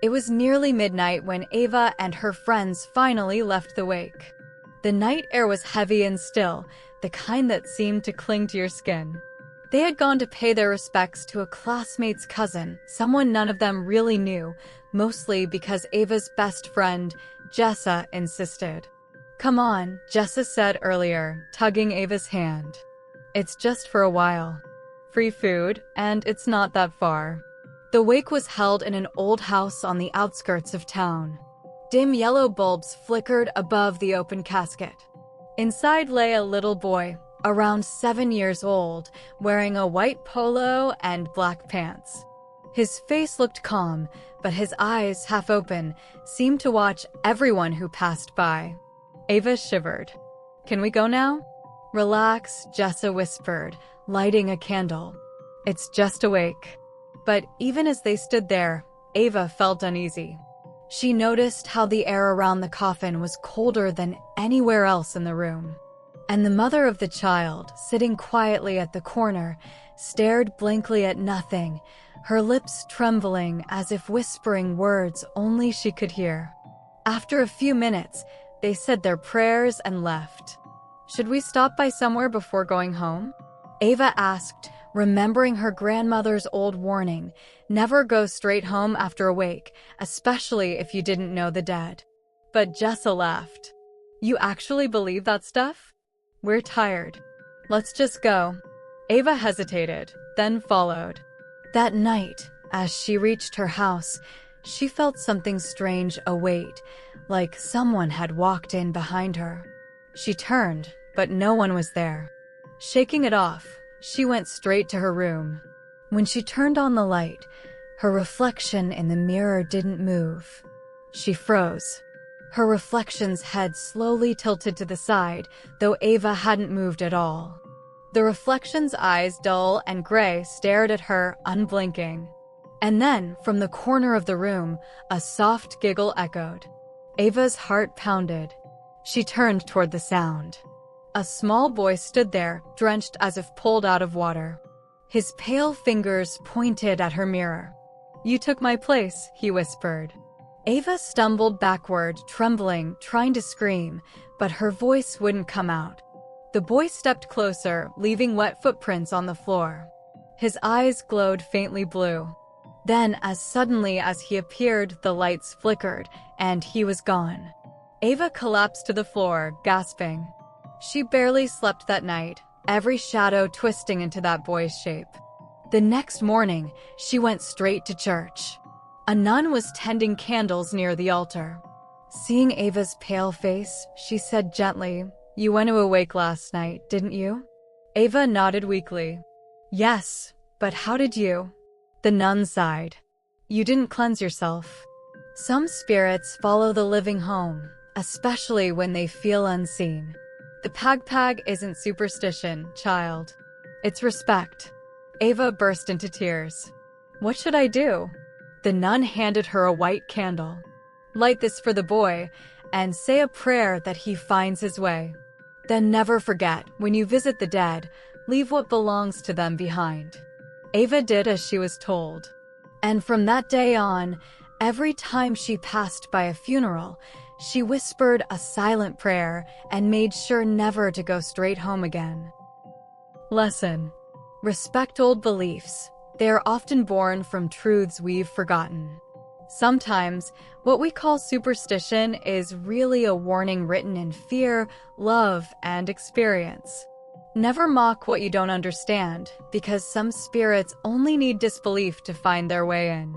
It was nearly midnight when Ava and her friends finally left the wake. The night air was heavy and still, the kind that seemed to cling to your skin. They had gone to pay their respects to a classmate's cousin, someone none of them really knew, mostly because Ava's best friend, Jessa, insisted. "Come on," Jessa said earlier, tugging Ava's hand. "It's just for a while. Free food, and it's not that far." The wake was held in an old house on the outskirts of town. Dim yellow bulbs flickered above the open casket. Inside lay a little boy, around 7 years old, wearing a white polo and black pants. His face looked calm, but his eyes, half open, seemed to watch everyone who passed by. Ava shivered. "Can we go now?" "Relax," Jessa whispered, lighting a candle. "It's just a wake." But even as they stood there, Ava felt uneasy. She noticed how the air around the coffin was colder than anywhere else in the room. And the mother of the child, sitting quietly at the corner, stared blankly at nothing, her lips trembling as if whispering words only she could hear. After a few minutes, they said their prayers and left. "Should we stop by somewhere before going home?" Ava asked, remembering her grandmother's old warning, never go straight home after a wake, especially if you didn't know the dead. But Jessa laughed. "You actually believe that stuff? We're tired. Let's just go." Ava hesitated, then followed. That night, as she reached her house, she felt something strange await, like someone had walked in behind her. She turned, but no one was there. Shaking it off, she went straight to her room. When she turned on the light, her reflection in the mirror didn't move. She froze. Her reflection's head slowly tilted to the side, though Ava hadn't moved at all. The reflection's eyes, dull and gray, stared at her, unblinking. And then, from the corner of the room, a soft giggle echoed. Ava's heart pounded. She turned toward the sound. A small boy stood there, drenched as if pulled out of water. His pale fingers pointed at her mirror. "You took my place," he whispered. Ava stumbled backward, trembling, trying to scream, but her voice wouldn't come out. The boy stepped closer, leaving wet footprints on the floor. His eyes glowed faintly blue. Then, as suddenly as he appeared, the lights flickered, and he was gone. Ava collapsed to the floor, gasping. She barely slept that night, every shadow twisting into that boy's shape. The next morning, she went straight to church. A nun was tending candles near the altar. Seeing Ava's pale face, she said gently, "You went to a wake last night, didn't you?" Ava nodded weakly. "Yes, but how did you?" The nun sighed. "You didn't cleanse yourself." Some spirits follow the living home, especially when they feel unseen. The pag isn't superstition, child. It's respect. Ava burst into tears. "What should I do?" The nun handed her a white candle. "Light this for the boy, and say a prayer that he finds his way. Then never forget, when you visit the dead, leave what belongs to them behind." Ava did as she was told. And from that day on, every time she passed by a funeral, she whispered a silent prayer and made sure never to go straight home again. Lesson: respect old beliefs. They are often born from truths we've forgotten. Sometimes, what we call superstition is really a warning written in fear, love, and experience. Never mock what you don't understand, because some spirits only need disbelief to find their way in.